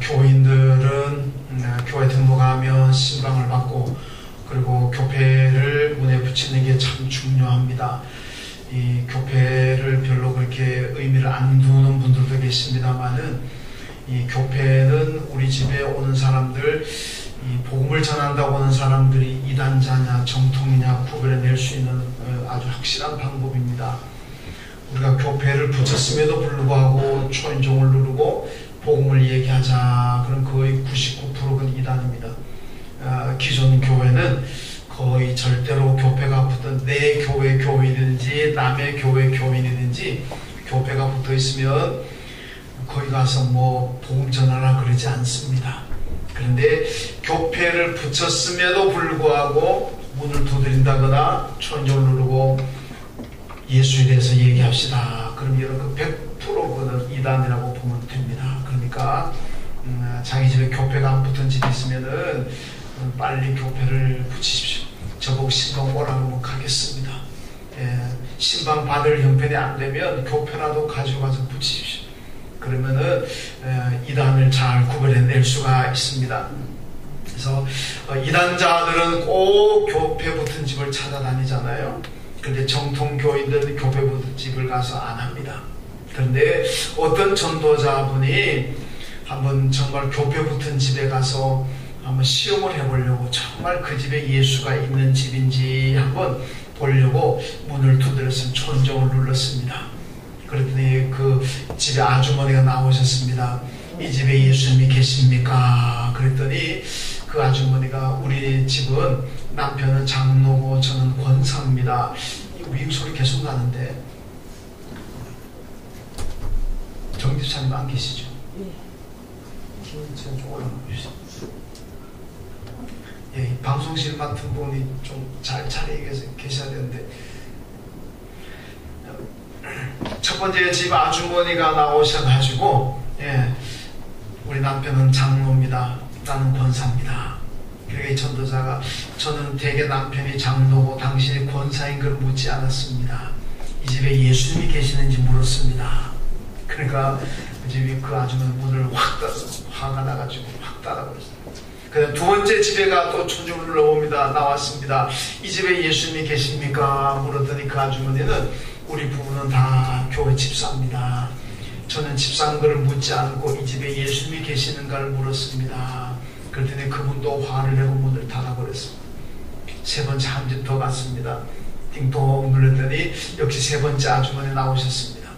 교인들은 교회 등록하면 신방을 받고 그리고 교패를 문에 붙이는 게 참 중요합니다. 이 교패를 별로 그렇게 의미를 안 두는 분들도 계십니다만은 이 교패는 우리 집에 오는 사람들, 이 복음을 전한다고 하는 사람들이 이단자냐 정통이냐 구별해낼 수 있는 아주 확실한 방법입니다. 우리가 교패를 붙였음에도 불구하고 초인종을 누르고 복음을 얘기하자. 그럼 거의 99%는 이단입니다. 기존 교회는 거의 절대로 교패가 붙은 내 교회 교인이든지 남의 교회 교인이든지 교패가 붙어 있으면 거기 가서 뭐 복음 전하라 그러지 않습니다. 그런데 교패를 붙였음에도 불구하고 문을 두드린다거나 초인종을 누르고 예수에 대해서 얘기합시다. 그럼 여러분 100%는 이단이라고 보면 됩니다. 그러니까 자기 집에 교패가 안 붙은 집이 있으면은 빨리 교패를 붙이십시오. 저보고 신방 오라고 하면 가겠습니다. 신방 받을 형편이 안 되면 교패라도 가져가서 붙이십시오. 그러면은 이단을 잘 구별해낼 수가 있습니다. 그래서 이단자들은 꼭 교패 붙은 집을 찾아다니잖아요. 그런데 정통교인들은 교패 붙은 집을 가서 안 합니다. 그런데 어떤 전도자분이 한번 정말 교패 붙은 집에 가서 한번 시험을 해보려고 정말 그 집에 예수가 있는 집인지 한번 보려고 문을 두드려서 초인종을 눌렀습니다. 그랬더니 그 집에 아주머니가 나오셨습니다. 이 집에 예수님이 계십니까? 그랬더니 그 아주머니가 우리 집은 남편은 장로고 저는 권사입니다. 윙 소리 계속 나는데 정집사님 안 계시죠? 좀 올라가 주세요. 예, 방송실 맡은 분이 좀 잘 자리에 계셔야 되는데 첫 번째 집 아주머니가 나오셔가지고 우리 남편은 장로입니다. 나는 권사입니다. 그러니까 이 전도자가 저는 대개 남편이 장로고 당신이 권사인 걸 묻지 않았습니다. 이 집에 예수님이 계시는지 물었습니다. 그러니까 그 집이 그 아주머니 문을 확 닫아서 화가 나가지고 확 닫아버렸어요. 그 두 번째 집에가 또 초인종을 눌러봅니다. 나왔습니다. 이 집에 예수님이 계십니까? 물었더니 그 아주머니는 우리 부부는 다 교회 집사입니다. 저는 집사인 것을 묻지 않고 이 집에 예수님이 계시는가를 물었습니다. 그랬더니 그분도 화를 내고 문을 닫아버렸습니다. 세 번째 한 집 더 갔습니다. 띵동 눌렀더니 역시 세 번째 아주머니 나오셨습니다.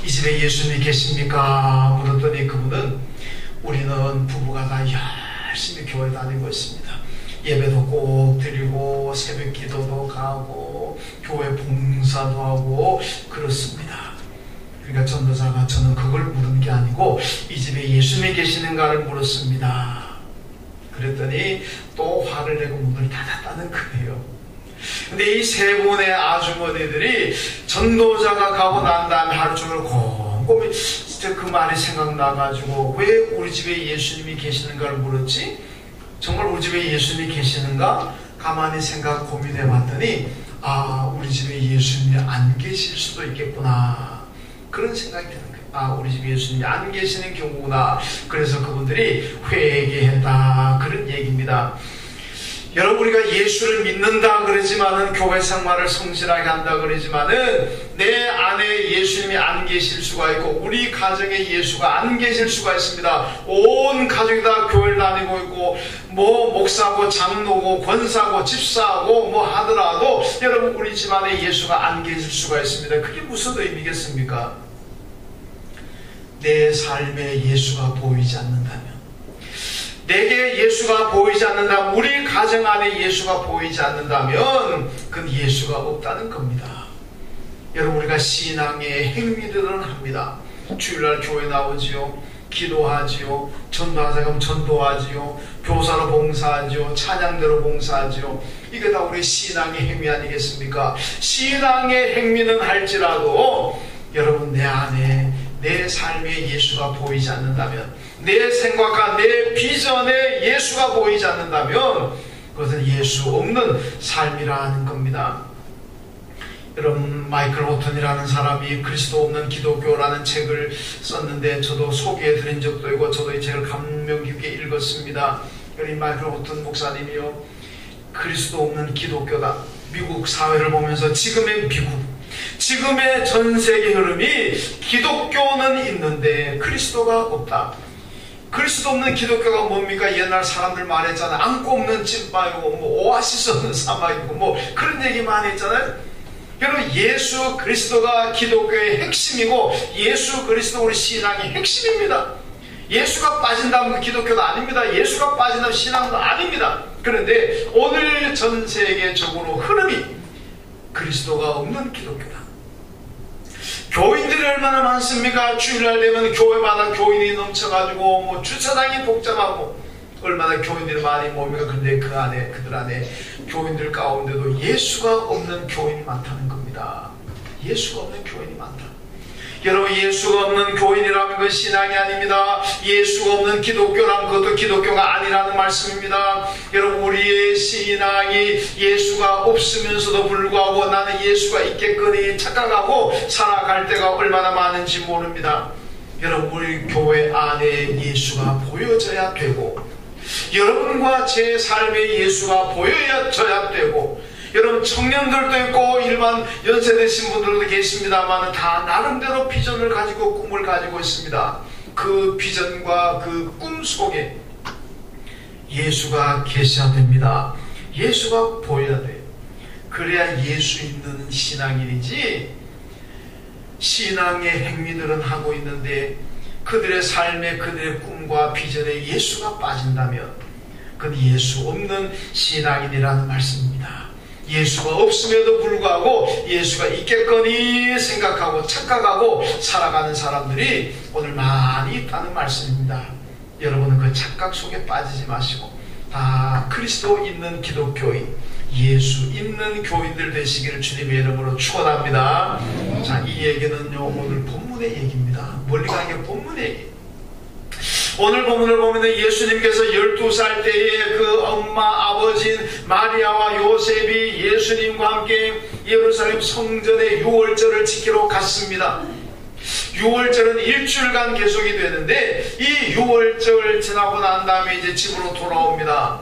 이 집에 예수님이 계십니까? 물었더니 그분은 우리는 부부가 다 열심히 교회 다니고 있습니다. 예배도 꼭 드리고 새벽 기도도 가고 교회 봉사도 하고 그렇습니다. 그러니까 전도자가 저는 그걸 물은 게 아니고 이 집에 예수님이 계시는가를 물었습니다. 그랬더니 또 화를 내고 문을 닫았다는 거예요. 근데 이 세 분의 아주머니들이 전도자가 가고 난 다음에 하루 종일 곰곰이 진짜 그 말이 생각나가지고 왜 우리 집에 예수님이 계시는가를 물었지? 정말 우리 집에 예수님이 계시는가? 가만히 생각 고민해 봤더니 우리 집에 예수님이 안 계실 수도 있겠구나 그런 생각이 드는 거예요. 우리 집에 예수님이 안 계시는 경우구나. 그래서 그분들이 회개했다 그런 얘기입니다. 여러분 우리가 예수를 믿는다 그러지만은 교회 생활을 성실하게 한다 그러지만은 내 안에 예수님이 안 계실 수가 있고 우리 가정에 예수가 안 계실 수가 있습니다. 온 가족이 다 교회를 다니고 있고 뭐 목사고 장로고 권사고 집사고 뭐 하더라도 여러분 우리 집안에 예수가 안 계실 수가 있습니다. 그게 무슨 의미겠습니까? 내 삶에 예수가 보이지 않는다면 내게 예수가 보이지 않는다면 우리 가정 안에 예수가 보이지 않는다면 그건 예수가 없다는 겁니다. 여러분 우리가 신앙의 행위들은 합니다. 주일날 교회 나오지요. 기도하지요. 전도하자 그러면 전도하지요. 교사로 봉사하지요. 찬양대로 봉사하지요. 이게 다 우리 신앙의 행위 아니겠습니까? 신앙의 행위는 할지라도 여러분 내 안에 내 삶에 예수가 보이지 않는다면 내 생각과 내 비전에 예수가 보이지 않는다면 그것은 예수 없는 삶이라는 겁니다. 여러분, 마이클 호튼이라는 사람이 그리스도 없는 기독교라는 책을 썼는데 저도 소개해 드린 적도 있고 저도 이 책을 감명 깊게 읽었습니다. 이 마이클 호튼 목사님이요, 그리스도 없는 기독교다. 미국 사회를 보면서 지금의 미국, 지금의 전 세계 흐름이 기독교는 있는데 그리스도가 없다. 그리스도 없는 기독교가 뭡니까? 옛날 사람들 말했잖아요. 안고 없는 찐빵이고 뭐 오아시스 없는 사막이고 뭐 그런 얘기 많이 했잖아요. 여러분, 예수 그리스도가 기독교의 핵심이고 예수 그리스도 우리 신앙의 핵심입니다. 예수가 빠진다면 기독교도 아닙니다. 예수가 빠진다면 신앙도 아닙니다. 그런데 오늘 전 세계적으로 흐름이 그리스도가 없는 기독교다. 교인들이 얼마나 많습니까? 주일날 되면 교회마다 교인이 넘쳐가지고 뭐 주차장이 복잡하고 얼마나 교인들이 많이 뭡니까? 그런데 그들 안에 교인들 가운데도 예수가 없는 교인이 많다는 겁니다. 예수가 없는 교인이 많다. 여러분, 예수가 없는 교인이라면 그건 신앙이 아닙니다. 예수가 없는 기독교라면 그것도 기독교가 아니라는 말씀입니다. 여러분, 우리의 신앙이 예수가 없으면서도 불구하고 나는 예수가 있겠거니 착각하고 살아갈 때가 얼마나 많은지 모릅니다. 여러분, 우리 교회 안에 예수가 보여져야 되고 여러분과 제 삶에 예수가 보여져야 되고, 여러분, 청년들도 있고 일반 연세 드신 분들도 계십니다만 다 나름대로 비전을 가지고 꿈을 가지고 있습니다. 그 비전과 그 꿈 속에 예수가 계셔야 됩니다. 예수가 보여야 돼요. 그래야 예수 있는 신앙인이지, 신앙의 행위들은 하고 있는데 그들의 삶에 그들의 꿈과 비전에 예수가 빠진다면 그건 예수 없는 신앙인이라는 말씀입니다. 예수가 없음에도 불구하고 예수가 있겠거니 생각하고 착각하고 살아가는 사람들이 오늘 많이 있다는 말씀입니다. 여러분은 그 착각 속에 빠지지 마시고 다 그리스도 있는 기독교인, 예수 있는 교인들 되시기를 주님의 이름으로 축원합니다. 자, 이 얘기는요, 오늘 본문의 얘기입니다. 멀리 가는 게 본문의 얘기. 오늘 본문을 보면 예수님께서 12살 때에 그 엄마 아버지인 마리아와 요셉이 예수님과 함께 예루살렘 성전의 유월절을 지키러 갔습니다. 유월절은 일주일간 계속이 되는데 이 유월절 지나고 난 다음에 이제 집으로 돌아옵니다.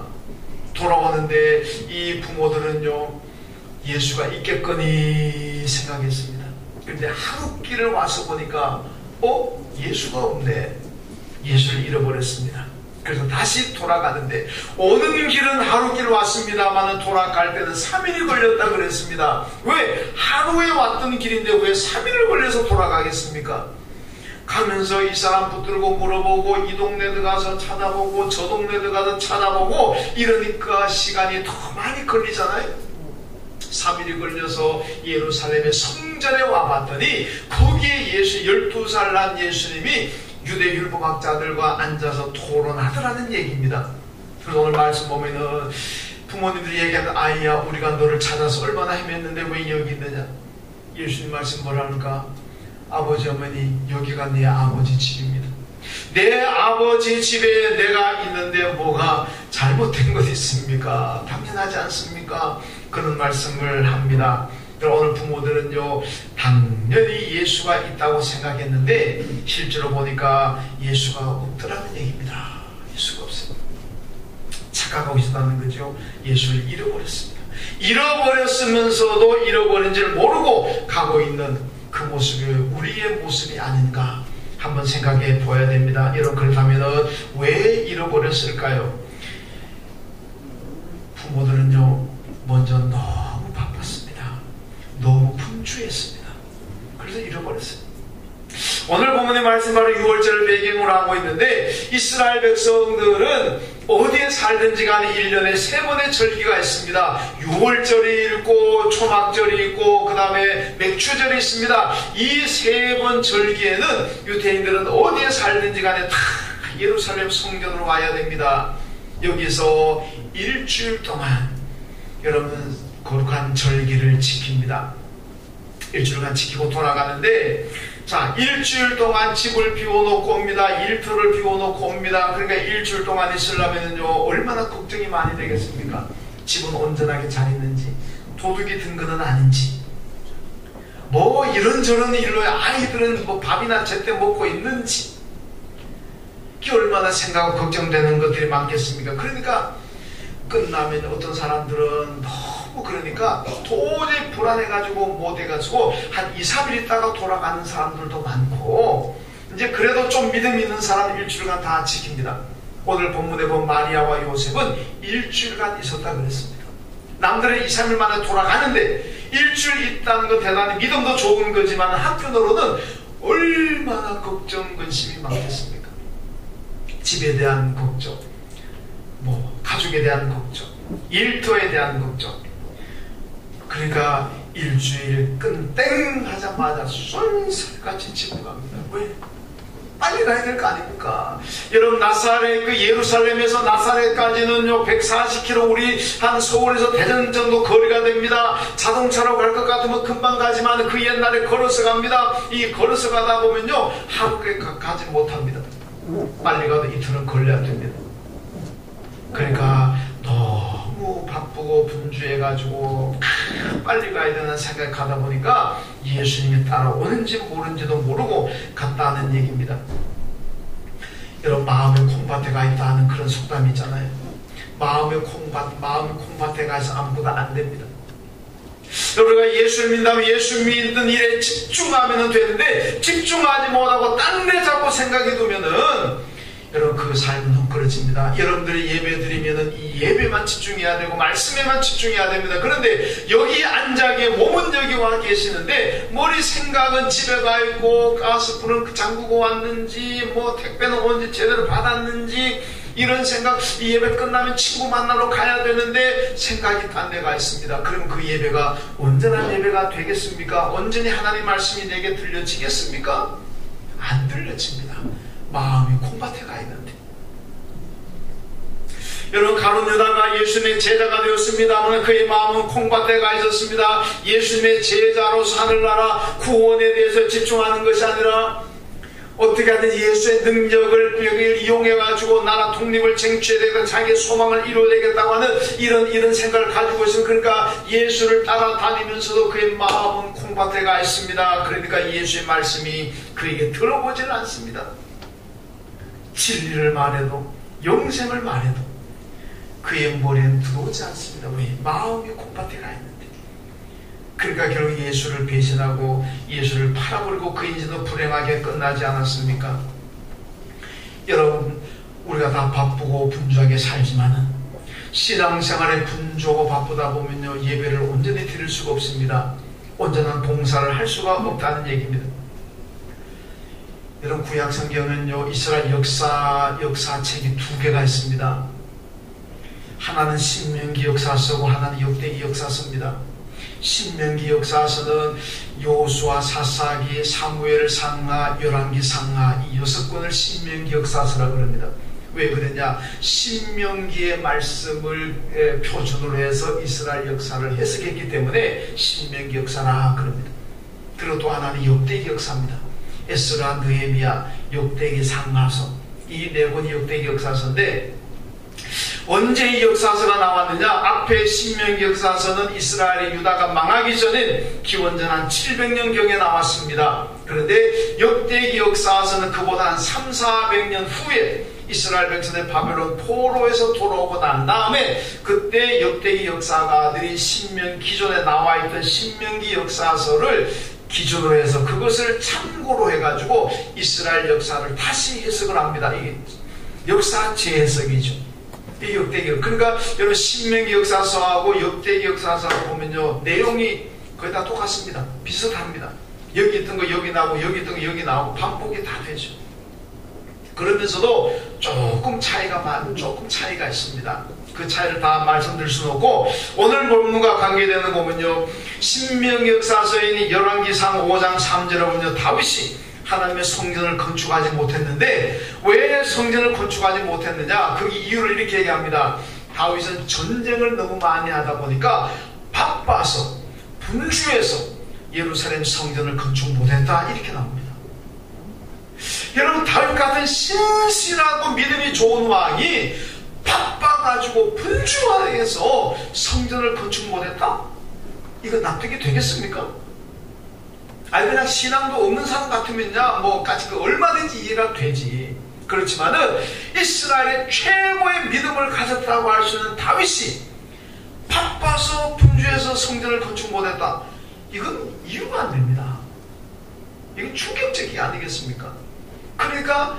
돌아오는데 이 부모들은요, 예수가 있겠거니 생각했습니다. 그런데 하루길을 와서 보니까 예수가 없네. 예수를 잃어버렸습니다. 그래서 다시 돌아가는데 오는 길은 하루길 왔습니다만 돌아갈 때는 3일이 걸렸다 그랬습니다. 왜? 하루에 왔던 길인데 왜 3일을 걸려서 돌아가겠습니까? 가면서 이 사람 붙들고 물어보고 이 동네도 가서 찾아보고 저 동네도 가서 찾아보고 이러니까 시간이 더 많이 걸리잖아요. 3일이 걸려서 예루살렘의 성전에 와봤더니 거기에 12살 난 예수님이 유대 율법학자들과 앉아서 토론하더라는 얘기입니다. 그래서 오늘 말씀 보면은 부모님들이 얘기하는, 아이야, 우리가 너를 찾아서 얼마나 헤맸는데 왜 여기 있느냐. 예수님 말씀 뭐라니까? 아버지, 어머니, 여기가 내 아버지 집입니다. 내 아버지 집에 내가 있는데 뭐가 잘못된 것 있습니까? 당연하지 않습니까? 그런 말씀을 합니다. 오늘 부모들은요, 당연히 예수가 있다고 생각했는데 실제로 보니까 예수가 없더라는 얘기입니다. 예수가 없어요. 착각하고 있었다는 거죠. 예수를 잃어버렸습니다. 잃어버렸으면서도 잃어버린 줄 모르고 가고 있는 그 모습이 우리의 모습이 아닌가 한번 생각해 보아야 됩니다. 여러분, 그렇다면 왜 잃어버렸을까요? 부모들은요, 먼저 너무 바빴습니다. 너무 분주했습니다. 그래서 잃어버렸어요. 오늘 본문의 말씀 바로 6월절을 배경으로 하고 있는데 이스라엘 백성들은 어디에 살든지 간에 1년에 3번의 절기가 있습니다. 6월절이 있고 초막절이 있고 그 다음에 맥추절이 있습니다. 이 3번 절기에는 유대인들은 어디에 살든지 간에 다 예루살렘 성전으로 와야 됩니다. 여기서 일주일 동안 여러분 거룩한 절기를 지킵니다. 일주일간 지키고 돌아가는데, 자, 일주일 동안 집을 비워놓고 옵니다. 일터를 비워놓고 옵니다. 그러니까 일주일 동안 있으려면요, 얼마나 걱정이 많이 되겠습니까? 집은 온전하게 잘 있는지, 도둑이 든 것은 아닌지, 뭐 이런저런 일로 아이들은 뭐 밥이나 제때 먹고 있는지, 이게 얼마나 생각하고 걱정되는 것들이 많겠습니까? 그러니까 끝나면 어떤 사람들은 너무 그러니까 도저히 불안해가지고 못해가지고 한 2, 3일 있다가 돌아가는 사람들도 많고, 이제 그래도 좀 믿음 있는 사람 일주일간 다 지킵니다. 오늘 본문에 본 마리아와 요셉은 일주일간 있었다 그랬습니다. 남들은 2, 3일 만에 돌아가는데 일주일 있다는 건 대단히 믿음도 좋은 거지만 한편으로는 얼마나 걱정, 근심이 많겠습니까? 집에 대한 걱정, 뭐 가족에 대한 걱정, 일터에 대한 걱정. 그러니까 일주일 땡 하자마자 쏜살같이 집으로 갑니다. 왜? 빨리 가야 될 거 아닙니까? 여러분, 나사렛, 그 예루살렘에서 나사렛까지는요 140km, 우리 한 서울에서 대전 정도 거리가 됩니다. 자동차로 갈 것 같으면 금방 가지만 그 옛날에 걸어서 갑니다. 이 걸어서 가다 보면요 하루에 가지 못합니다. 빨리 가도 이틀은 걸려야 됩니다. 그러니까 너무 바쁘고 분주해가지고 빨리 가야 되는 생각에 가다 보니까 예수님이 따라오는지 모르는지도 모르고 갔다는 얘기입니다. 여러분, 마음의 콩밭에 가 있다 하는 그런 속담이 있잖아요. 마음의 콩밭에 가서 아무것도 안 됩니다. 우리가 예수를 믿는다면 예수 믿는 일에 집중하면 되는데, 집중하지 못하고 딴 데 자꾸 생각이 두면은 여러분 그 삶은 헝클어집니다. 여러분들이 예배 드리면은 이 예배만 집중해야 되고 말씀에만 집중해야 됩니다. 그런데 여기 앉아 몸은 여기 와 계시는데 머리 생각은 집에 가 있고, 가스불은 잠그고 왔는지, 뭐 택배는 언제 제대로 받았는지, 이런 생각, 이 예배 끝나면 친구 만나러 가야 되는데 생각이 딴 데 가 있습니다. 그럼 그 예배가 온전한 예배가 되겠습니까? 온전히 하나님 말씀이 내게 들려지겠습니까? 안 들려집니다. 마음이 콩밭에 가 있는데. 여러분, 가룟 유다가 예수님의 제자가 되었습니다만 그의 마음은 콩밭에 가 있었습니다. 예수님의 제자로서 하늘나라 구원에 대해서 집중하는 것이 아니라 어떻게 하든 예수의 능력을 이용해가지고 나라 독립을 쟁취해야 되고 자기의 소망을 이루어내겠다고 하는 이런 생각을 가지고 있습니다. 그러니까 예수를 따라다니면서도 그의 마음은 콩밭에 가 있습니다. 그러니까 예수의 말씀이 그에게 들어보지는 않습니다. 진리를 말해도, 영생을 말해도 그의 머리에는 들어오지 않습니다. 왜? 마음이 콩밭에 가 있는데. 그러니까 결국 예수를 배신하고 예수를 팔아버리고 그 인생도 불행하게 끝나지 않았습니까? 여러분, 우리가 다 바쁘고 분주하게 살지만은 신앙생활에 분주하고 바쁘다 보면요 예배를 온전히 드릴 수가 없습니다. 온전한 봉사를 할 수가 없다는 얘기입니다. 여러분, 구약 성경은요 이스라엘 역사책이 2개가 있습니다. 하나는 신명기 역사서고 하나는 역대기 역사서입니다. 신명기 역사서는 여호수아, 사사기, 사무엘 상하, 열왕기 상하, 이 6권을 신명기 역사서라고 합니다. 왜 그러냐? 신명기의 말씀을 표준으로 해서 이스라엘 역사를 해석했기 때문에 신명기 역사라 그럽니다. 그리고 또 하나는 역대기 역사입니다. 에스라, 느헤미야, 역대기, 상하서, 이 4권이 역대기 역사서인데, 언제 이 역사서가 나왔느냐? 앞에 신명기 역사서는 이스라엘의 유다가 망하기 전에 기원전 한 700년경에 나왔습니다. 그런데 역대기 역사서는 그보다 한 300~400년 후에 이스라엘 백성의 바벨론 포로에서 돌아오고 난 다음에 그때 역대기 역사가들이 기존에 나와있던 신명기 역사서를 기준으로 해서 그것을 참고로 해가지고 이스라엘 역사를 다시 해석을 합니다. 이게 역사 재해석이죠. 이 역대기. 그러니까 여러분, 신명기 역사서하고 역대기 역사서하고 보면요 내용이 거의 다 똑같습니다. 비슷합니다. 여기 있던 거 여기 나오고 여기 있던 거 여기 나오고 반복이 다 되죠. 그러면서도 조금 차이가 있습니다. 그 차이를 다 말씀드릴 수는 없고, 오늘 본문과 관계되는 거 보면요 신명기 역사서인 열왕기상 5장 3절에 보면요 다윗이 하나님의 성전을 건축하지 못했는데, 왜 성전을 건축하지 못했느냐? 그 이유를 이렇게 얘기합니다. 다윗은 전쟁을 너무 많이 하다 보니까 바빠서 분주해서 예루살렘 성전을 건축 못했다, 이렇게 나옵니다. 여러분, 다윗 같은 신실하고 믿음이 좋은 왕이 바빠가지고 분주해서 성전을 건축 못했다? 이거 납득이 되겠습니까? 아니 그냥 신앙도 없는 사람 같으면야 뭐까지 얼마든지 이해가 되지. 그렇지만은 이스라엘의 최고의 믿음을 가졌다고 할 수 있는 다윗이 바빠서 분주해서 성전을 건축 못했다. 이건 이유가 안 됩니다. 이건 충격적이 아니겠습니까? 그러니까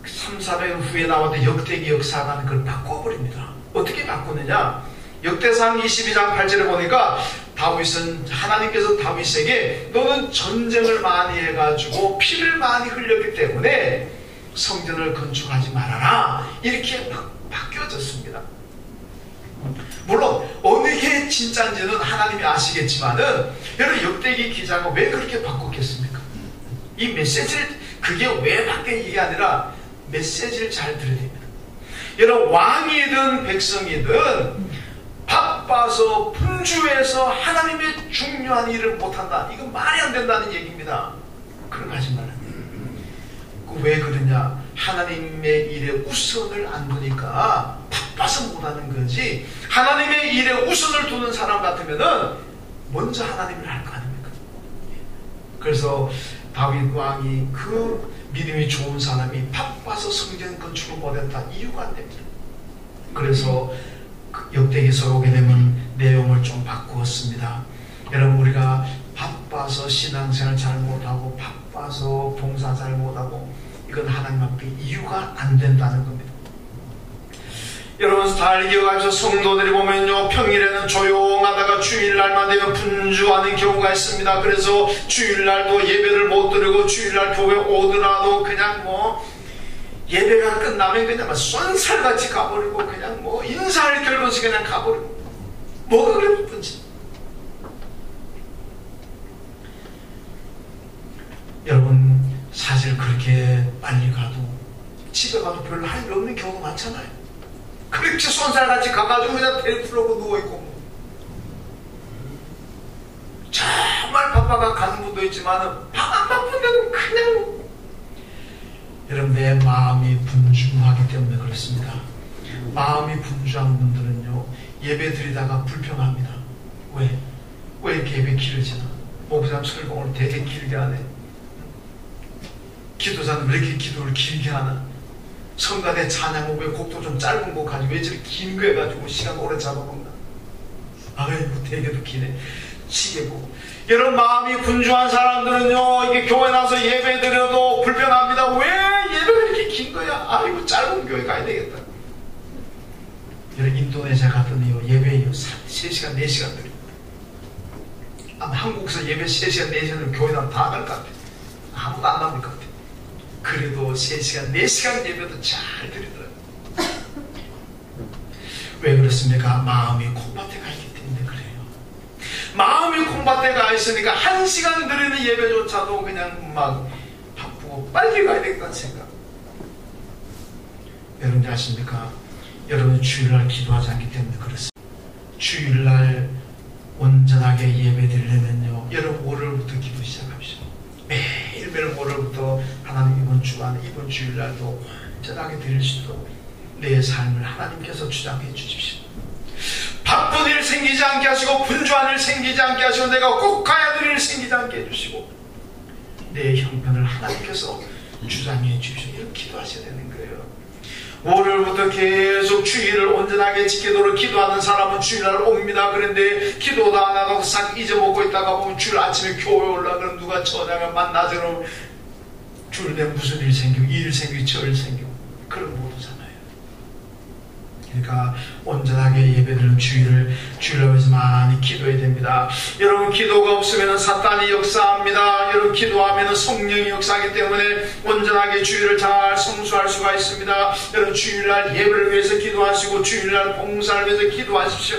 300~400년 후에 나왔던 역대기 역사관은 그걸 바꿔버립니다. 어떻게 바꾸느냐? 역대상 22장 8절에 보니까 다윗은 하나님께서 다윗에게 너는 전쟁을 많이 해가지고 피를 많이 흘렸기 때문에 성전을 건축하지 말아라 이렇게 바뀌어졌습니다. 물론 어느 게 진짜인지는 하나님이 아시겠지만은 여러분 역대기 기자가 왜 그렇게 바꿨겠습니까? 이 메시지를 그게 왜 바뀐 게 아니라 메시지를 잘 들어야 됩니다. 여러분 왕이든 백성이든 바빠서 분주해서 하나님의 중요한 일을 못한다. 이건 말이 안 된다는 얘기입니다. 그런 거 하지 말아요. 왜 그러냐? 하나님의 일에 우선을 안 두니까 바빠서 못하는 거지. 하나님의 일에 우선을 두는 사람 같으면은 먼저 하나님을 할 거 아닙니까? 그래서 다윗 왕이 그 믿음이 좋은 사람이 바빠서 성전 건축을 못했다. 이유가 안 됩니다. 그래서 역대기서 오게 되면 내용을 좀 바꾸었습니다. 여러분 우리가 바빠서 신앙생활 잘 못하고 바빠서 봉사 잘 못하고 이건 하나님 앞에 이유가 안 된다는 겁니다. 여러분 잘 기억하셔서 성도들이 보면요 평일에는 조용하다가 주일날만 되면 분주하는 경우가 있습니다. 그래서 주일날도 예배를 못 드리고 주일날 교회 오더라도 그냥 예배가 끝나면 그냥 쏜살같이 가버리고 그냥 인사할 결 없이 그냥 가버리고 뭐가 그래 바쁜지. 여러분 사실 그렇게 빨리 가도 집에 가도 별로 할 일 없는 경우가 많잖아요. 그렇게 쏜살같이 가가지고 그냥 텔레프로고 누워있고 정말 바빠가 가는 분도 있지만 안 바쁜데도 그냥 여러분 내 마음이 분주하기 때문에 그렇습니다. 마음이 분주한 분들은요 예배 드리다가 불평합니다. 왜 이렇게 예배 길어지나? 목사님 설교를 되게 길게 하네. 기도자는 왜 이렇게 기도를 길게 하나? 성가대 찬양곡 왜 곡도 좀 짧은 곡 가지고 왜 저렇게 긴 거 해가지고 시간 오래 잡아먹나? 아이고 되게도 기네. 시계고. 여러분 마음이 분주한 사람들은요 이게 교회 나서 예배 드려도 불편합니다. 왜 예배가 이렇게 긴 거야? 아이고 짧은 교회 가야 되겠다. 여러분 인도네시아 갔더니요 예배요 3시간 4시간 드려. 아마 한국에서 예배 3시간 4시간 교회 나면 다 갈 것 같아. 아무도 안 남을 것 같아. 그래도 3시간 4시간 예배도 잘 드리더라고요. 왜 그렇습니까? 마음이 콩밭에 가 있기 때문에 그래요. 마음이 콩밭에 가 있으니까 1시간 드리는 예배조차도 그냥 막 바쁘고 빨리 가야 되겠다는 생각. 여러분들 아십니까? 여러분이 주일날 기도하지 않기 때문에 그렇습니다. 주일날 온전하게 예배 드리려면요 여러분 월요일부터 기도 시작합시다. 매일매일 월요일부터 하나님 이번 주일날도 온전하게 드릴 수 있도록 내 삶을 하나님께서 주장해 주십시오. 바쁜 일 생기지 않게 하시고 분주한 일 생기지 않게 하시고 내가 꼭 가야 될 일 생기지 않게 해주시고 내 형편을 하나님께서 주장해 주십시오. 이렇게 기도하셔야 되는 거예요. 월요일부터 계속 주일을 온전하게 지키도록 기도하는 사람은 주일날 옵니다. 그런데 기도도 안 하고 싹 잊어먹고 있다가 보면 주일 아침에 교회 올라가면 누가 전화가 만나서는 주일 내 무슨 일 생기고 이 일 생기고 저 일 생기고 그런 거 못 오잖아요. 그러니까 온전하게 예배드리는 주일날 위해서 많이 기도해야 됩니다. 여러분 기도가 없으면 사탄이 역사합니다. 여러분 기도하면 성령이 역사하기 때문에 온전하게 주일을 잘 성수할 수가 있습니다. 여러분 주일날 예배를 위해서 기도하시고 주일날 봉사를 위해서 기도하십시오.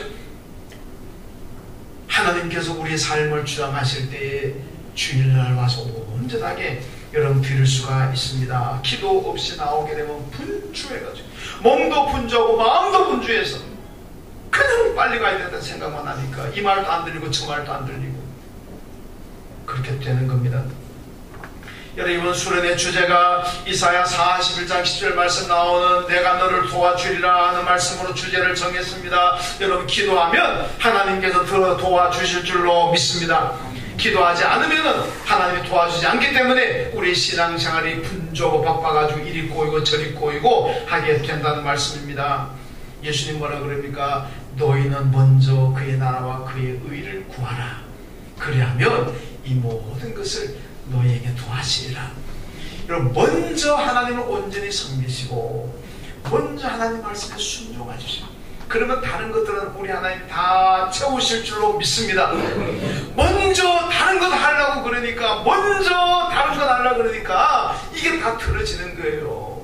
하나님께서 우리의 삶을 주장하실 때에 주일날 와서 온전하게 여러분 드릴 수가 있습니다. 기도 없이 나오게 되면 분주해가지고 몸도 분주하고 마음도 분주해서 그냥 빨리 가야 된다는 생각만 하니까 이 말도 안 들리고 저 말도 안 들리고 그렇게 되는 겁니다. 여러분 이번 수련의 주제가 이사야 41장 10절 말씀 나오는 내가 너를 도와주리라 하는 말씀으로 주제를 정했습니다. 여러분 기도하면 하나님께서 도와주실 줄로 믿습니다. 기도하지 않으면 하나님이 도와주지 않기 때문에 우리 신앙생활이 분주하고 바빠가지고 이리 꼬이고 저리 꼬이고 하게 된다는 말씀입니다. 예수님 뭐라 그럽니까? 너희는 먼저 그의 나라와 그의 의를 구하라. 그리하면 이 모든 것을 너희에게 도와주리라. 여러분, 먼저 하나님을 온전히 섬기시고 먼저 하나님 말씀에 순종해 주시고, 그러면 다른 것들은 우리 하나님 다 채우실 줄로 믿습니다. 먼저 다른 것 하려고 그러니까, 먼저 다른 것 하려고 그러니까 이게 다 틀어지는 거예요.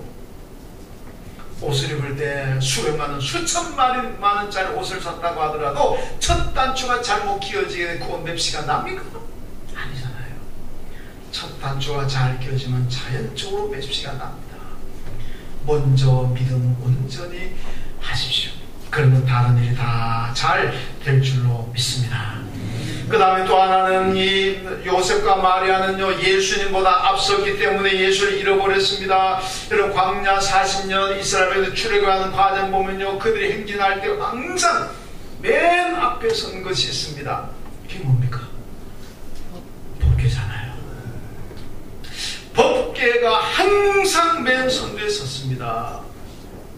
옷을 입을 때 수백만 원, 수천만 원짜리 옷을 샀다고 하더라도 첫 단추가 잘못 끼어지게 되면 그건 맵시가 납니까? 아니잖아요. 첫 단추가 잘 끼어지면 자연적으로 맵시가 납니다. 먼저 믿음 온전히 하십시오. 그러면 다른 일이 다 잘 될 줄로 믿습니다. 그 다음에 또 하나는 이 요셉과 마리아는요, 예수님보다 앞섰기 때문에 예수를 잃어버렸습니다. 여러분, 광야 40년 이스라엘에서 출애굽하는 과정 보면요, 그들이 행진할 때 항상 맨 앞에 선 것이 있습니다. 그게 뭡니까? 법궤잖아요. 법궤가 항상 맨 선두에 섰습니다.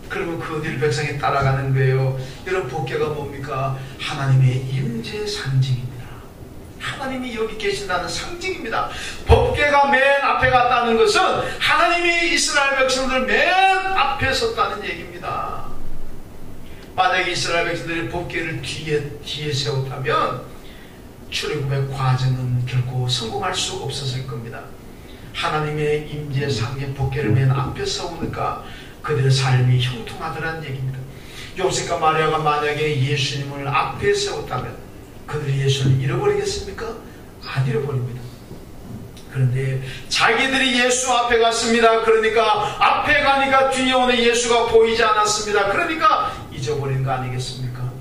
그러면 그 뒤를 백성이 따라가는 거예요. 여러분, 법궤가 뭡니까? 하나님의 임재의 상징입니다. 하나님이 여기 계신다는 상징입니다. 법궤가 맨 앞에 갔다는 것은 하나님이 이스라엘 백성들 맨 앞에 섰다는 얘기입니다. 만약에 이스라엘 백성들이 법궤를 뒤에 세웠다면 출애굽의 과정은 결코 성공할 수 없었을 겁니다. 하나님의 임재 상징 법궤를 맨 앞에 세우니까 그들의 삶이 형통하더라는 얘기입니다. 요셉과 마리아가 만약에 예수님을 앞에 세웠다면 그들이 예수를 잃어버리겠습니까? 안 잃어버립니다. 그런데 자기들이 예수 앞에 갔습니다. 그러니까 앞에 가니까 뒤에 오는 예수가 보이지 않았습니다. 그러니까 잊어버린 거 아니겠습니까?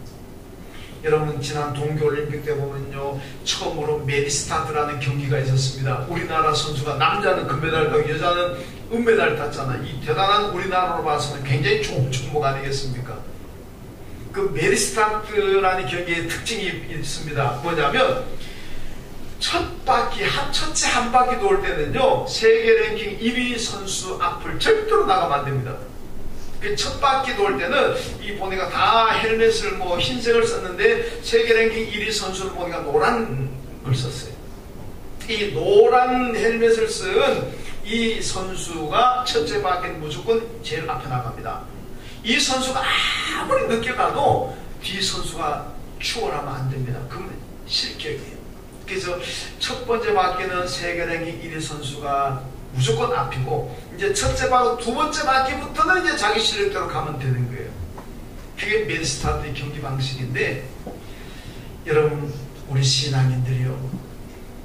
여러분, 지난 동계올림픽 때 보면요, 처음으로 메디스타트라는 경기가 있었습니다. 우리나라 선수가 남자는 금메달 따고 여자는 은메달 땄잖아요. 이 대단한, 우리나라로 봐서는 굉장히 좋은 종목 아니겠습니까? 그 메디스타트라는 경기의 특징이 있습니다. 뭐냐면 첫째 한 바퀴 돌 때는요, 세계 랭킹 1위 선수 앞을 절대로 나가면 안 됩니다. 그 첫 바퀴 돌 때는 이 보니까 다 헬멧을 뭐 흰색을 썼는데 세계 랭킹 1위 선수를 보니까 노란 걸 썼어요. 이 노란 헬멧을 쓴 이 선수가 첫째 바퀴는 무조건 제일 앞에 나갑니다. 이 선수가 아무리 늦게 가도 뒤 선수가 추월하면 안 됩니다. 그건 실격이에요. 그래서 첫 번째 바퀴는 세계 랭킹 1위 선수가 무조건 앞이고, 이제 첫째 바퀴, 두 번째 바퀴부터는 이제 자기 실력대로 가면 되는 거예요. 그게 메디스타트의 경기 방식인데, 여러분, 우리 신앙인들이요,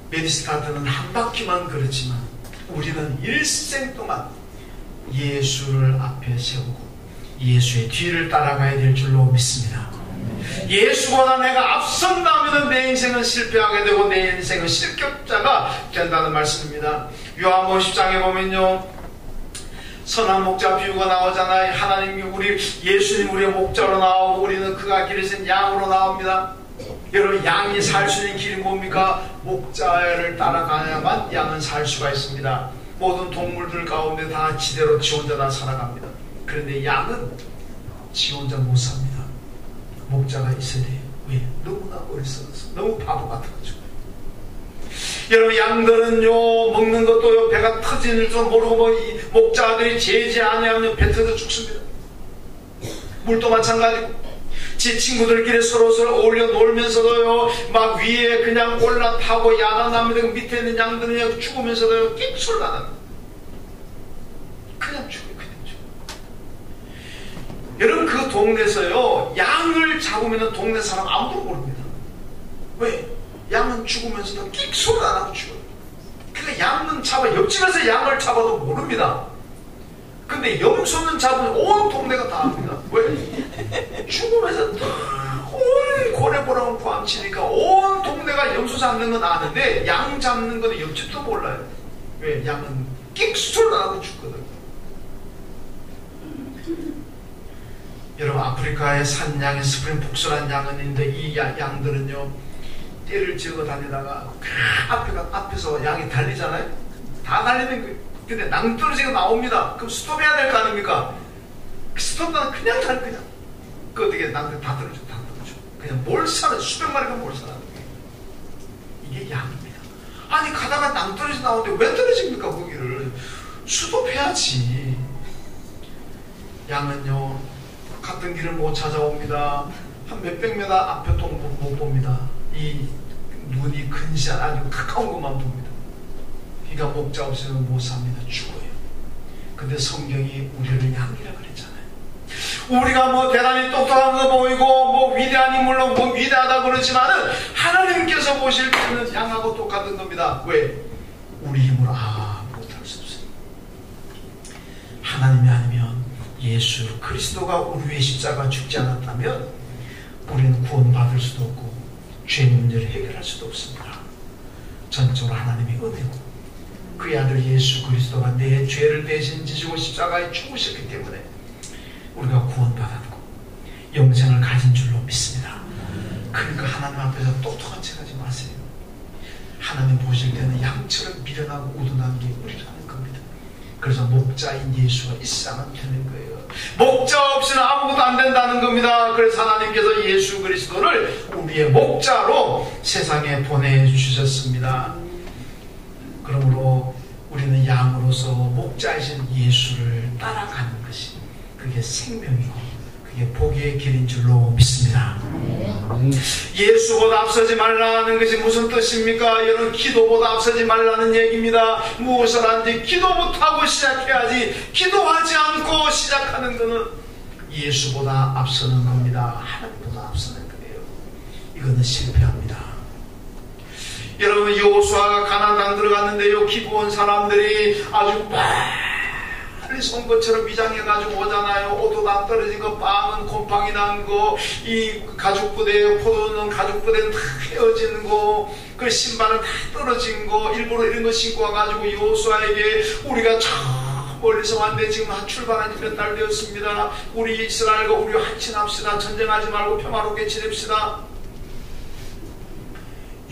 메디스타트는 한 바퀴만 그렇지만 우리는 일생 동안 예수를 앞에 세우고 예수의 뒤를 따라가야 될 줄로 믿습니다. 예수보다 내가 앞선다면 내 인생은 실패하게 되고 내 인생은 실격자가 된다는 말씀입니다. 요한복음 10장에 보면요, 선한 목자 비유가 나오잖아요. 하나님이 예수님 우리의 목자로 나오고 우리는 그가 기르신 양으로 나옵니다. 여러분, 양이 살 수 있는 길이 뭡니까? 목자를 따라가야만 양은 살 수가 있습니다. 모든 동물들 가운데 다 지대로 지 혼자 다 살아갑니다. 그런데 양은 지 혼자 못 삽니다. 목자가 있어야 돼요. 왜? 너무나 어리석어서, 너무 바보 같아가지고. 여러분, 양들은요, 먹는 것도 배가 터지는 줄 모르고 이 목자들이 제지 아니하면 배 터져 죽습니다. 물도 마찬가지고, 제 친구들끼리 서로서로 어울려 놀면서도요, 막 위에 그냥 올라타고 야단납니다. 밑에 있는 양들은 죽으면서도요, 끽소리 안 합니다. 그냥 죽어요. 여러분, 그 동네에서요, 양을 잡으면 동네 사람 아무도 모릅니다. 왜? 양은 죽으면서도 끽소리 안 하고 죽어요. 그러니까 양은 옆집에서 양을 잡아도 모릅니다. 근데 염소는 잡으면 온 동네가 다 압니다. 왜? 죽으면서 온 고래보라고 구함치니까 온 동네가 염소 잡는 건 아는데 양 잡는 건 옆집도 몰라요. 왜? 양은 끽소리 안 하고 죽거든요. 여러분, 아프리카의 산양의 스프링 복스라는 양은 있는데 이 양들은요, 떼를 지어 다니다가 앞에서 양이 달리잖아요. 다 달리는 거예요. 근데 낭떠러지가 나옵니다. 그럼 스톱해야 될 거 아닙니까? 스톱은 그냥 달 그냥. 그 어떻게 낭떠러지 다 떨어져. 그냥 몰살은 수백 마리가 몰살하는 거예요. 이게 양입니다. 아니 가다가 낭떠러지 나오는데 왜 떨어집니까? 거기를 스톱해야지. 양은요 같은 길을 못 찾아옵니다. 한 몇백 미터 앞에 또 못 봅니다. 이 눈이 근시한 아주 가까운 것만 봅니다. 그러니까 목자 없이는 못 삽니다. 죽어요. 근데 성경이 우리를 양이라 그랬잖아요. 우리가 뭐 대단히 똑똑한 거 보이고 뭐 위대한 인물로 뭐 위대하다 그러지만은 하나님께서 보실 때는 양하고 똑같은 겁니다. 왜? 우리 힘으로 못할 수 없어요. 하나님이 아니면 예수 그리스도가 우리 위해 십자가 죽지 않았다면 우리는 구원받을 수도 없고 죄 문제를 해결할 수도 없습니다. 전적으로 하나님의 은혜고 그의 아들 예수 그리스도가 내 죄를 대신 지시고 십자가에 죽으셨기 때문에 우리가 구원받았고 영생을 가진 줄로 믿습니다. 그러니까 하나님 앞에서 똑똑한 척 하지 마세요. 하나님 보실 때는 양처럼 미련하고 우둔한 게 우리라는 겁니다. 그래서 목자인 예수가 있어야만 되는 거예요. 목자 없이는 아무것도 안 된다는 겁니다. 그래서 하나님께서 예수 그리스도를 우리의 목자로 세상에 보내주셨습니다. 그러므로 우리는 양으로서 목자이신 예수를 따라가는 것이 그게 생명이고 그게 복의 길인 줄로 믿습니다. 예수보다 앞서지 말라는 것이 무슨 뜻입니까? 여러분 기도보다 앞서지 말라는 얘기입니다. 무엇을 하는지 기도부터 하고 시작해야지 기도하지 않고 시작하는 것은 예수보다 앞서는 겁니다. 하나님보다 앞서는 거예요. 이거는 실패합니다. 여러분 여호수아가 가나안 땅 들어갔는데요 기브온 사람들이 아주 빨리 선거처럼 위장해가지고 오잖아요. 옷도 다 떨어진 거, 빵은 곰팡이 난 거, 이 가죽 부대, 포도는 가죽 부대는 다 헤어진 거, 그 신발은 다 떨어진 거, 일부러 이런 거 신고 와가지고 여호수아에게 우리가 저 멀리서 왔는데 지금 출발한 지 몇 달 되었습니다. 우리 이스라엘과 우리 한친합시다. 전쟁하지 말고 평화롭게 지냅시다.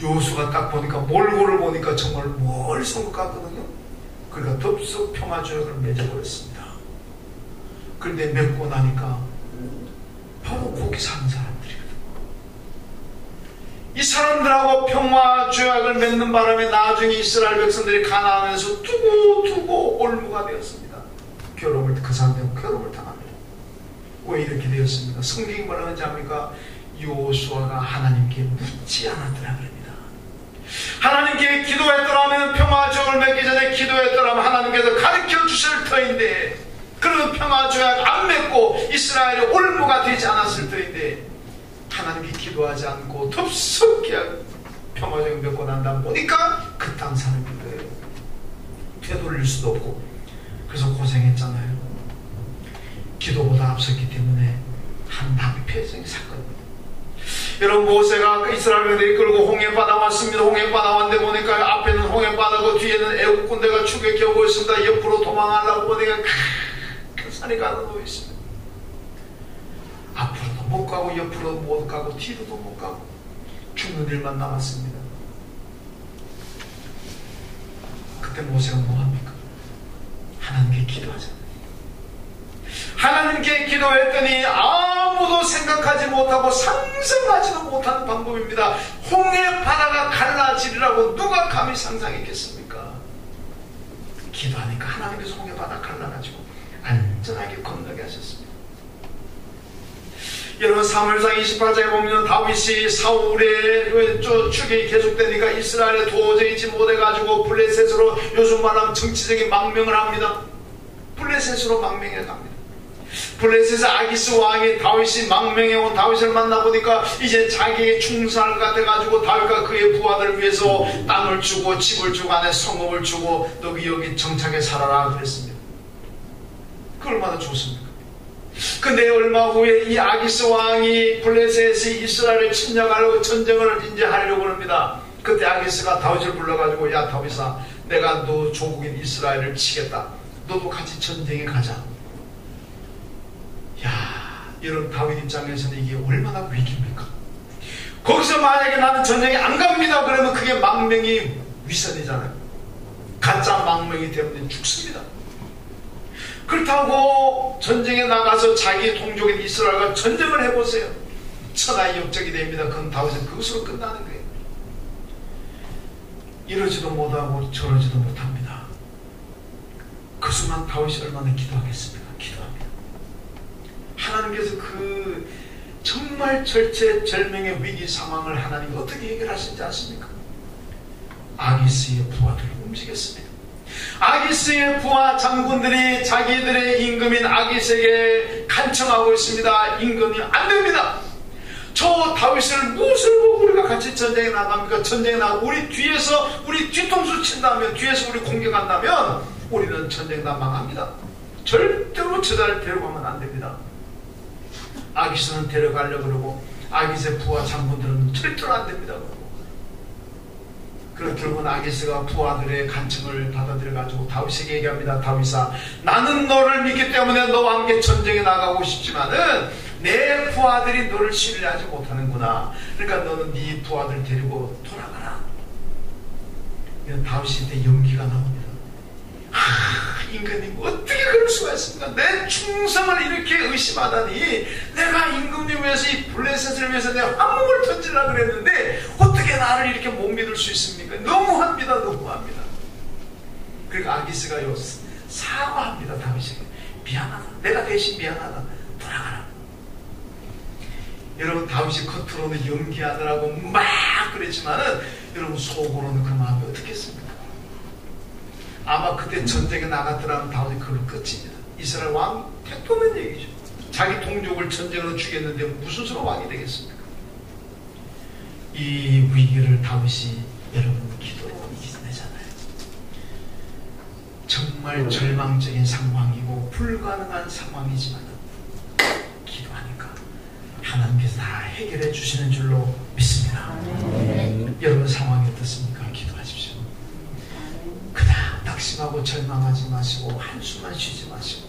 여호수아가 딱 보니까 몰골을 보니까 정말 멀리서 온 것 같거든요. 그러니까 덥석 평화조약을 맺어버렸습니다. 그런데 맺고 나니까 바로 거기 사는 사람들이거든요. 이 사람들하고 평화조약을 맺는 바람에 나중에 이스라엘 백성들이 가나안에서 두고 올무가 되었습니다. 그 사람들은 괴로움을 당합니다. 왜 이렇게 되었습니까? 성경이 뭐라고 하는지 압니까? 여호수아가 하나님께 묻지 않았더라 그럽니다. 하나님께 기도했더라면 평화조약을 맺기 전에 기도했더라면 하나님께서 가르쳐 주실 터인데 그런 평화조약 안 맺고 이스라엘이 올무가 되지 않았을 터인데 하나님께 기도하지 않고 덥석게 평화조약 맺고 난 다음 보니까 그 땅 사람인 거예요. 되돌릴 수도 없고 그래서 고생했잖아요. 기도보다 앞섰기 때문에 한 낭패성이 사건입니다. 여러분 모세가 이스라엘 백성들이 끌고 홍해바다 왔습니다. 홍해바다 왔는데 보니까 앞에는 홍해바다고 뒤에는 애국 군대가 추격해 오고 있습니다. 옆으로 도망하려고 보니까 큰 산이 가로놓여 있습니다. 앞으로도 못 가고 옆으로도 못 가고 뒤로도 못 가고 죽는 일만 남았습니다. 그때 모세가 뭐합니까? 하나님께 기도하잖아요. 하나님께 기도했더니 아무도 생각하지 못하고 상상하지도 못하는 방법입니다. 홍해 바다가 갈라지리라고 누가 감히 상상했겠습니까? 기도하니까 하나님께서 홍해 바다 갈라가지고 안전하게 건너게 하셨습니다. 여러분 사무엘상 28장에 보면 다윗이 사울의 추격이 계속되니까 이스라엘에 도저히 있지 못해가지고 블레셋으로 요즘 말하면 정치적인 망명을 합니다. 블레셋으로 망명해 갑니다. 블레셋의 아기스 왕이 다윗이 망명해 온 다윗을 만나보니까 이제 자기의 충성할 것 같아가지고 다윗과 그의 부하들을 위해서 땅을 주고 집을 주고 안에 성읍을 주고 너희 여기 정착해 살아라 그랬습니다. 그 얼마나 좋습니까? 근데 얼마 후에 이 아기스 왕이 블레셋이 이스라엘을 침략하려고 전쟁을 이제 하려고 합니다. 그때 아기스가 다윗을 불러가지고 야 다윗아 내가 너 조국인 이스라엘을 치겠다. 너도 같이 전쟁에 가자. 야, 이런 다윗 입장에서는 이게 얼마나 위기입니까? 거기서 만약에 나는 전쟁에 안 갑니다 그러면 그게 망명이 위선이잖아요. 가짜 망명이 되면 죽습니다. 그렇다고 전쟁에 나가서 자기 동족인 이스라엘과 전쟁을 해보세요. 천하의 역적이 됩니다. 그건 다윗은 그것으로 끝나는 거예요. 이러지도 못하고 저러지도 못합니다. 그 순간 다윗이 얼마나 기도하겠습니까? 기도합니다. 하나님께서 그 정말 절체절명의 위기 상황을 하나님이 어떻게 해결하신지 아십니까? 아기스의 부하들을 움직였습니다. 아기스의 부하 장군들이 자기들의 임금인 아기스에게 간청하고 있습니다. 임금이 안 됩니다. 저 다윗을 무엇을 보고 우리가 같이 전쟁에 나갑니까? 전쟁에 나가고 우리 뒤에서 우리 뒤통수 친다면, 뒤에서 우리 공격한다면 우리는 전쟁 다 망합니다. 절대로 저자를 데려가면 안 됩니다. 아기스는 데려가려고 그러고 아기스의 부하 장군들은 절대로 안 됩니다. 그리고 결국은 아기스가 부하들의 간청을 받아들여가지고 다윗에게 얘기합니다. 다윗아, 나는 너를 믿기 때문에 너와 함께 전쟁에 나가고 싶지만은 내 부하들이 너를 신뢰하지 못하는구나. 그러니까 너는 네 부하들 데리고 돌아가라. 다윗이 이때 연기가 나옵니다. 임금님 어떻게 그럴 수가 있습니까? 내 충성을 이렇게 의심하다니, 내가 임금님 위해서 이 블레셋을 위해서 내가 화목을 던지려고 그랬는데 어떻게 나를 이렇게 못 믿을 수 있습니까? 너무합니다. 너무합니다. 그러니까 아기스가요 사과합니다. 다윗에게. 미안하다. 내가 대신 미안하다. 돌아가라. 여러분, 다윗이 겉으로는 연기하느라고 막 그랬지만은 여러분 속으로는 그 마음이 어떻겠습니까? 아마 그때 전쟁에 나갔더라면 다윗이 그걸 끝입니다. 이스라엘 왕 택도는 얘기죠. 자기 동족을 전쟁으로 죽였는데 무슨 수로 왕이 되겠습니까? 이 위기를 다윗이 여러분 기도로 이겨내잖아요. 정말 절망적인 상황이고 불가능한 상황이지만 기도하니까 하나님께서 다 해결해 주시는 줄로 믿습니다. 여러분 상황이 어떻습니까? 기도하십시오. 그다음 낙심하고 절망하지 마시고 한숨만 쉬지 마시고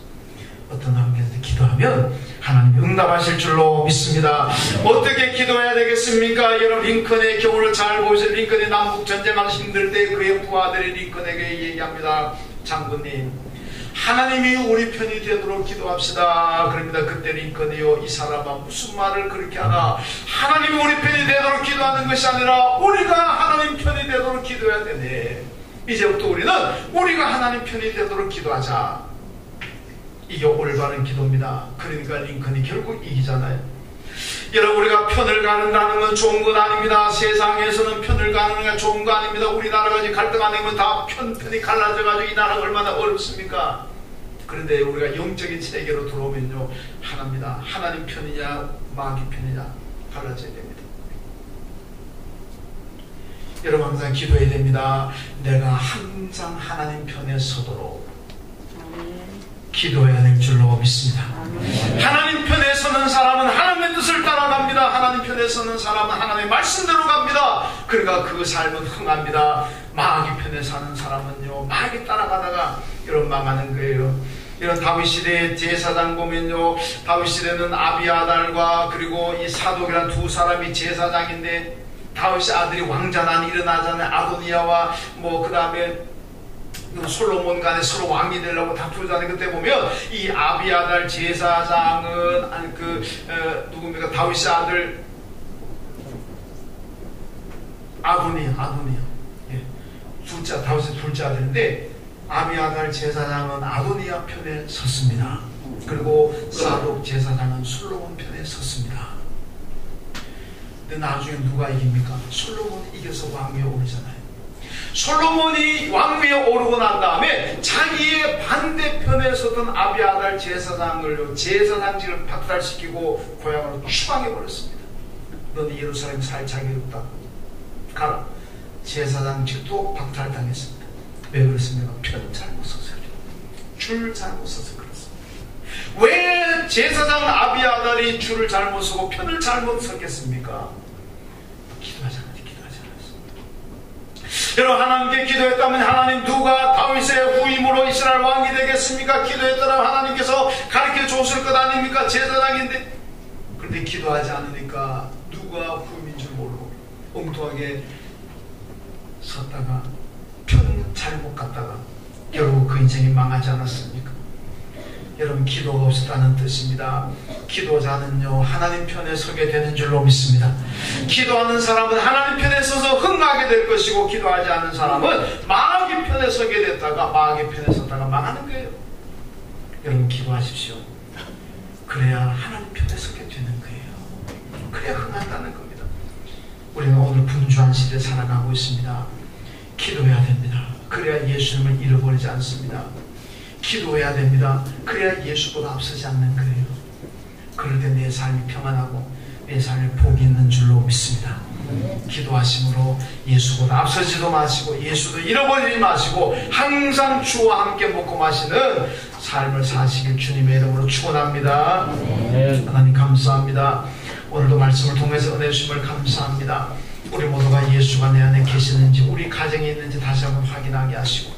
어떤 환경에서 기도하면 하나님이 응답하실 줄로 믿습니다. 어떻게 기도해야 되겠습니까? 여러분, 링컨의 경우를 잘 보세요. 링컨이 남북전쟁하기 힘들 때 그의 부하들이 링컨에게 얘기합니다. 장군님, 하나님이 우리 편이 되도록 기도합시다. 그럽니다. 그때 링컨이요, 이 사람아 무슨 말을 그렇게 하나? 하나님이 우리 편이 되도록 기도하는 것이 아니라 우리가 하나님 편이 되도록 기도해야 되네. 이제부터 우리는 우리가 하나님 편이 되도록 기도하자. 이게 올바른 기도입니다. 그러니까 링컨이 결국 이기잖아요. 여러분, 우리가 편을 가는다는 건 좋은 건 아닙니다. 세상에서는 편을 가는 건 좋은 거 아닙니다. 우리나라가 지금 갈등하는 건 다 편이 갈라져가지고 이 나라가 얼마나 어렵습니까? 그런데 우리가 영적인 세계로 들어오면요, 하나입니다. 하나님 편이냐 마귀 편이냐 갈라져야 됩니다. 여러분, 항상 기도해야 됩니다. 내가 항상 하나님 편에 서도록 기도해야 될 줄로 믿습니다. 하나님 편에 서는 사람은 하나님의 뜻을 따라갑니다. 하나님 편에 서는 사람은 하나님의 말씀대로 갑니다. 그러니까 그 삶은 흥합니다. 마귀 편에 사는 사람은요, 마귀 따라가다가 이런 망하는 거예요. 이런 다윗 시대의 제사장 보면요, 다윗 시대는 아비아달과 그리고 이 사독이란 두 사람이 제사장인데 다윗의 아들이 왕자난 일어나잖아요. 아도니아와 그 다음에 솔로몬 간에 서로 왕이 되려고 다투잖아요. 그때 보면 이 아비아달 제사장은 누굽니까? 다윗의 아들 아도니아. 예. 다윗의 둘째 아들인데 아비아달 제사장은 아도니아 편에 섰습니다. 그리고 사독 제사장은 솔로몬 편에 섰습니다. 근데 나중에 누가 이깁니까? 솔로몬이 이겨서 왕위에 오르잖아요. 솔로몬이 왕위에 오르고 난 다음에 자기의 반대편에 서던 아비아달 제사장을 제사장직을 박탈시키고 고향으로 추방해버렸습니다. 너는 예루살렘 살 자격이 없다. 가라. 제사장직도 박탈당했습니다. 왜 그렇습니까? 편 잘못 서서 줄 잘못 서서 그렇습니다. 왜 제사장 아비아달이 줄을 잘못 서고 편을 잘못 섰겠습니까? 기도하잖아요. 여러분, 하나님께 기도했다면 하나님 누가 다윗의 후임으로 이스라엘 왕이 되겠습니까? 기도했더라면 하나님께서 가르쳐 줬을 것 아닙니까? 제사장인데. 그런데 기도하지 않으니까 누가 후임인 줄 모르고 엉뚱하게 섰다가 편 잘못 갔다가 결국 그 인생이 망하지 않았습니까? 여러분, 기도가 없었다는 뜻입니다. 기도자는요, 하나님 편에 서게 되는 줄로 믿습니다. 기도하는 사람은 하나님 편에 서서 흥하게 될 것이고, 기도하지 않는 사람은 마귀 편에 서게 됐다가 마귀 편에 섰다가 망하는 거예요. 여러분, 기도하십시오. 그래야 하나님 편에 서게 되는 거예요. 그래야 흥한다는 겁니다. 우리는 오늘 분주한 시대에 살아가고 있습니다. 기도해야 됩니다. 그래야 예수님을 잃어버리지 않습니다. 기도해야 됩니다. 그래야 예수보다 앞서지 않는 거예요. 그럴 때 내 삶이 평안하고 내 삶에 복이 있는 줄로 믿습니다. 기도하심으로 예수보다 앞서지도 마시고 예수도 잃어버리지 마시고 항상 주와 함께 먹고 마시는 삶을 사시길 주님의 이름으로 축원합니다. 하나님 감사합니다. 오늘도 말씀을 통해서 은혜 주심을 감사합니다. 우리 모두가 예수가 내 안에 계시는지, 우리 가정에 있는지 다시 한번 확인하게 하시고,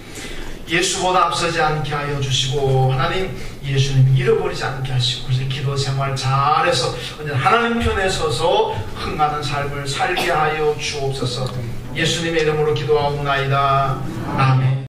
예수보다 앞서지 않게 하여 주시고, 하나님 예수님 잃어버리지 않게 하시고, 그래서 기도 생활 잘해서 하나님 편에 서서 흥하는 삶을 살게 하여 주옵소서. 예수님의 이름으로 기도하옵나이다. 아멘.